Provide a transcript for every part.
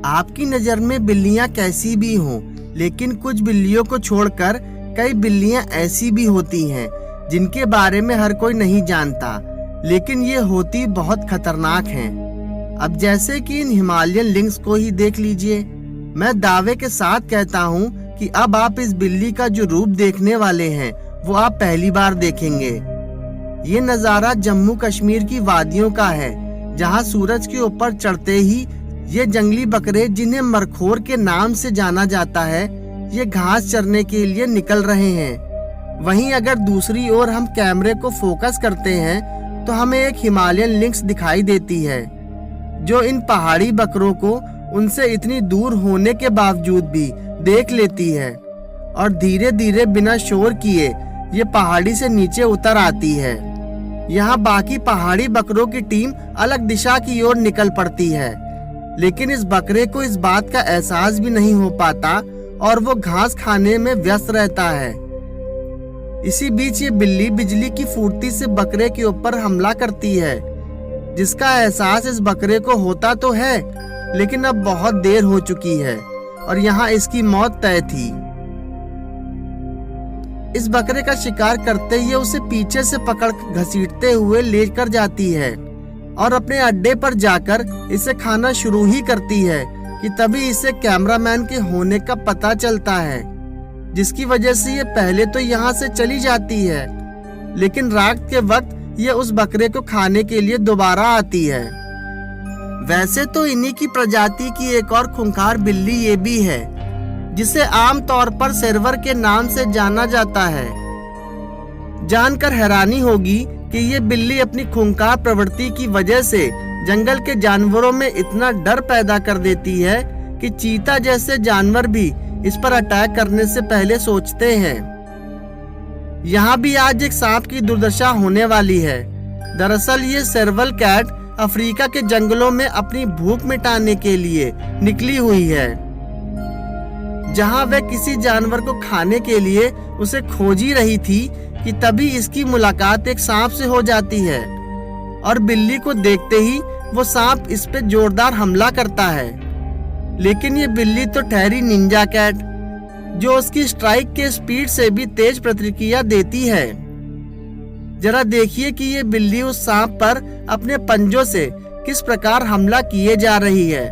आपकी नज़र में बिल्लियां कैसी भी हों, लेकिन कुछ बिल्लियों को छोड़कर कई बिल्लियां ऐसी भी होती हैं जिनके बारे में हर कोई नहीं जानता, लेकिन ये होती बहुत खतरनाक हैं। अब जैसे कि इन हिमालयन लिंक्स को ही देख लीजिए। मैं दावे के साथ कहता हूँ कि अब आप इस बिल्ली का जो रूप देखने वाले हैं वो आप पहली बार देखेंगे। ये नज़ारा जम्मू कश्मीर की वादियों का है, जहाँ सूरज के ऊपर चढ़ते ही ये जंगली बकरे, जिन्हें मरखोर के नाम से जाना जाता है, ये घास चरने के लिए निकल रहे हैं। वहीं अगर दूसरी ओर हम कैमरे को फोकस करते हैं तो हमें एक हिमालयन लिंक्स दिखाई देती है, जो इन पहाड़ी बकरों को उनसे इतनी दूर होने के बावजूद भी देख लेती है और धीरे धीरे बिना शोर किए ये पहाड़ी से नीचे उतर आती है। यहाँ बाकी पहाड़ी बकरों की टीम अलग दिशा की ओर निकल पड़ती है, लेकिन इस बकरे को इस बात का एहसास भी नहीं हो पाता और वो घास खाने में व्यस्त रहता है। इसी बीच ये बिल्ली बिजली की फुर्ती से बकरे के ऊपर हमला करती है, जिसका एहसास इस बकरे को होता तो है, लेकिन अब बहुत देर हो चुकी है और यहाँ इसकी मौत तय थी। इस बकरे का शिकार करते ही उसे पीछे से पकड़ घसीटते हुए लेकर जाती है और अपने अड्डे पर जाकर इसे खाना शुरू ही करती है कि तभी इसे कैमरामैन के होने का पता चलता है, जिसकी वजह से ये पहले तो यहाँ से चली जाती है, लेकिन रात के वक्त ये उस बकरे को खाने के लिए दोबारा आती है। वैसे तो इन्हीं की प्रजाति की एक और खूंखार बिल्ली ये भी है, जिसे आम तौर पर सेर्वर के नाम से जाना जाता है। जानकर हैरानी होगी कि ये बिल्ली अपनी खूंखार प्रवृत्ति की वजह से जंगल के जानवरों में इतना डर पैदा कर देती है कि चीता जैसे जानवर भी इस पर अटैक करने से पहले सोचते हैं। यहाँ भी आज एक सांप की दुर्दशा होने वाली है। दरअसल ये सेर्वल कैट अफ्रीका के जंगलों में अपनी भूख मिटाने के लिए निकली हुई है, जहाँ वह किसी जानवर को खाने के लिए उसे खोज ही रही थी कि तभी इसकी मुलाकात एक सांप से हो जाती है और बिल्ली को देखते ही वो सांप इस पे जोरदार हमला करता है। लेकिन ये बिल्ली तो ठहरी निंजा कैट, जो उसकी स्ट्राइक के स्पीड से भी तेज प्रतिक्रिया देती है। जरा देखिए कि ये बिल्ली उस सांप पर अपने पंजों से किस प्रकार हमला किए जा रही है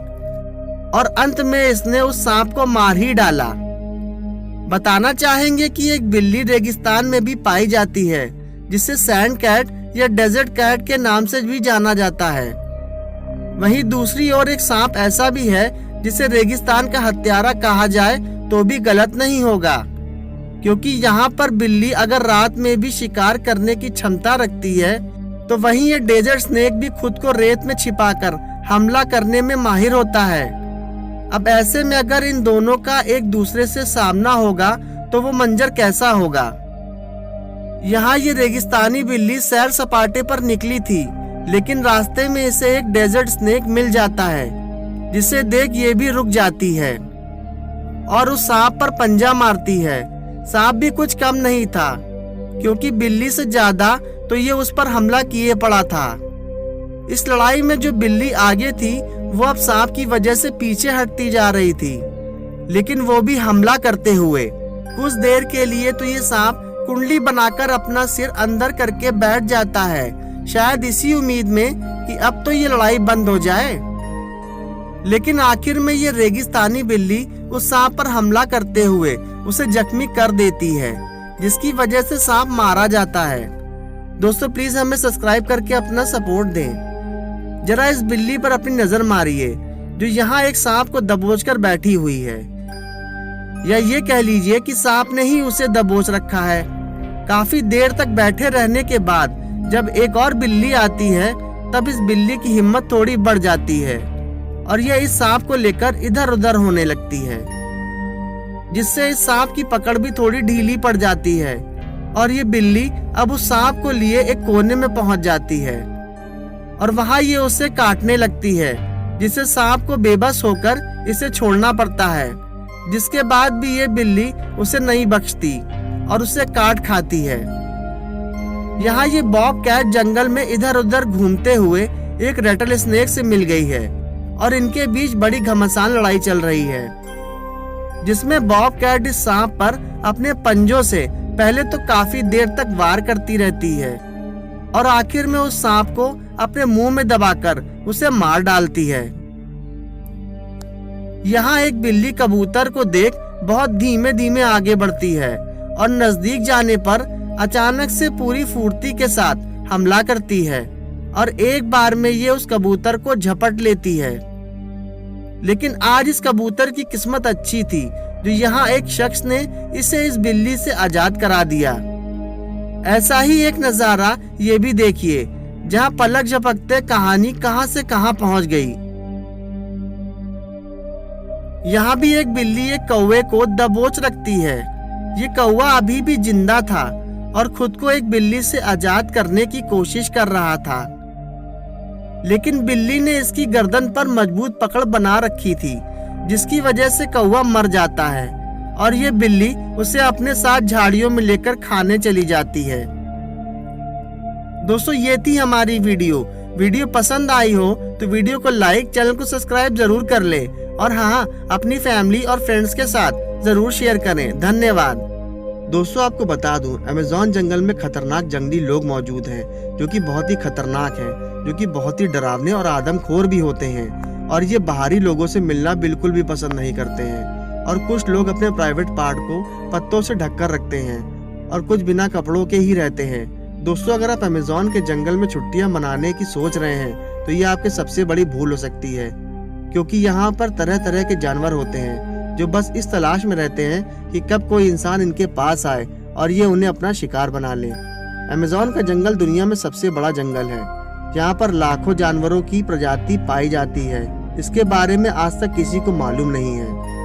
और अंत में इसने उस सांप को मार ही डाला। बताना चाहेंगे कि एक बिल्ली रेगिस्तान में भी पाई जाती है, जिसे सैंड कैट या डेजर्ट कैट के नाम से भी जाना जाता है। वहीं दूसरी ओर एक सांप ऐसा भी है जिसे रेगिस्तान का हत्यारा कहा जाए तो भी गलत नहीं होगा, क्योंकि यहाँ पर बिल्ली अगर रात में भी शिकार करने की क्षमता रखती है, तो वहीं ये डेजर्ट स्नेक भी खुद को रेत में छिपाकर हमला करने में माहिर होता है। अब ऐसे में अगर इन दोनों का एक दूसरे से सामना होगा तो वो मंजर कैसा होगा। यहाँ ये रेगिस्तानी बिल्ली सैर सपाटे पर निकली थी, लेकिन रास्ते में इसे एक डेजर्ट स्नेक मिल जाता है, जिसे देख ये भी रुक जाती है और उस सांप पर पंजा मारती है। सांप भी कुछ कम नहीं था, क्योंकि बिल्ली से ज्यादा तो ये उस पर हमला किए पड़ा था। इस लड़ाई में जो बिल्ली आगे थी वो अब सांप की वजह से पीछे हटती जा रही थी, लेकिन वो भी हमला करते हुए। कुछ देर के लिए तो ये सांप कुंडली बनाकर अपना सिर अंदर करके बैठ जाता है, शायद इसी उम्मीद में कि अब तो ये लड़ाई बंद हो जाए। लेकिन आखिर में ये रेगिस्तानी बिल्ली उस सांप पर हमला करते हुए उसे जख्मी कर देती है, जिसकी वजह से सांप मारा जाता है। दोस्तों प्लीज हमें सब्सक्राइब करके अपना सपोर्ट दें। जरा इस बिल्ली पर अपनी नजर मारिए, जो यहाँ एक सांप को दबोचकर बैठी हुई है, या ये कह लीजिए कि सांप ने ही उसे दबोच रखा है। काफी देर तक बैठे रहने के बाद जब एक और बिल्ली आती है, तब इस बिल्ली की हिम्मत थोड़ी बढ़ जाती है और यह इस सांप को लेकर इधर उधर होने लगती है, जिससे इस सांप की पकड़ भी थोड़ी ढीली पड़ जाती है और ये बिल्ली अब उस सांप को लिए एक कोने में पहुंच जाती है और वहां ये उसे काटने लगती है, जिससे सांप को बेबस होकर इसे छोड़ना पड़ता है। जिसके बाद भी ये बिल्ली उसे नहीं बख्शती और उसे काट खाती है। यहाँ ये बॉब कैट जंगल में इधर उधर घूमते हुए एक रेटल स्नेक से मिल गई है और इनके बीच बड़ी घमासान लड़ाई चल रही है, जिसमें बॉब कैट इस सांप पर अपने पंजों से पहले तो काफी देर तक वार करती रहती है और आखिर में उस सांप को अपने मुंह में दबाकर उसे मार डालती है। यहाँ एक बिल्ली कबूतर को देख बहुत धीमे धीमे आगे बढ़ती है और नजदीक जाने पर अचानक से पूरी फुर्ती के साथ हमला करती है और एक बार में ये उस कबूतर को झपट लेती है। लेकिन आज इस कबूतर की किस्मत अच्छी थी जो यहाँ एक शख्स ने इसे इस बिल्ली से आजाद करा दिया। ऐसा ही एक नजारा ये भी देखिए, जहाँ पलक झपकते कहानी कहां से कहां पहुंच गई। यहाँ भी एक बिल्ली एक कौवे को दबोच रखती है। ये कौवा अभी भी जिंदा था और खुद को एक बिल्ली से आजाद करने की कोशिश कर रहा था, लेकिन बिल्ली ने इसकी गर्दन पर मजबूत पकड़ बना रखी थी, जिसकी वजह से कौवा मर जाता है और ये बिल्ली उसे अपने साथ झाड़ियों में लेकर खाने चली जाती है। दोस्तों, ये थी हमारी वीडियो पसंद आई हो तो वीडियो को लाइक, चैनल को सब्सक्राइब जरूर कर ले और हाँ, अपनी फैमिली और फ्रेंड्स के साथ जरूर शेयर करें। धन्यवाद। दोस्तों, आपको बता दूं, अमेज़न जंगल में खतरनाक जंगली लोग मौजूद हैं जो कि बहुत ही खतरनाक हैं, जो कि बहुत ही डरावने और आदमखोर भी होते हैं और ये बाहरी लोगों से मिलना बिल्कुल भी पसंद नहीं करते हैं और कुछ लोग अपने प्राइवेट पार्ट को पत्तों से ढककर रखते हैं और कुछ बिना कपड़ों के ही रहते हैं। दोस्तों, अगर आप अमेज़न के जंगल में छुट्टियां मनाने की सोच रहे हैं तो ये आपकी सबसे बड़ी भूल हो सकती है, क्योंकि यहाँ पर तरह तरह के जानवर होते हैं जो बस इस तलाश में रहते हैं कि कब कोई इंसान इनके पास आए और ये उन्हें अपना शिकार बना ले। अमेज़न का जंगल दुनिया में सबसे बड़ा जंगल है। यहाँ पर लाखों जानवरों की प्रजाति पाई जाती है। इसके बारे में आज तक किसी को मालूम नहीं है।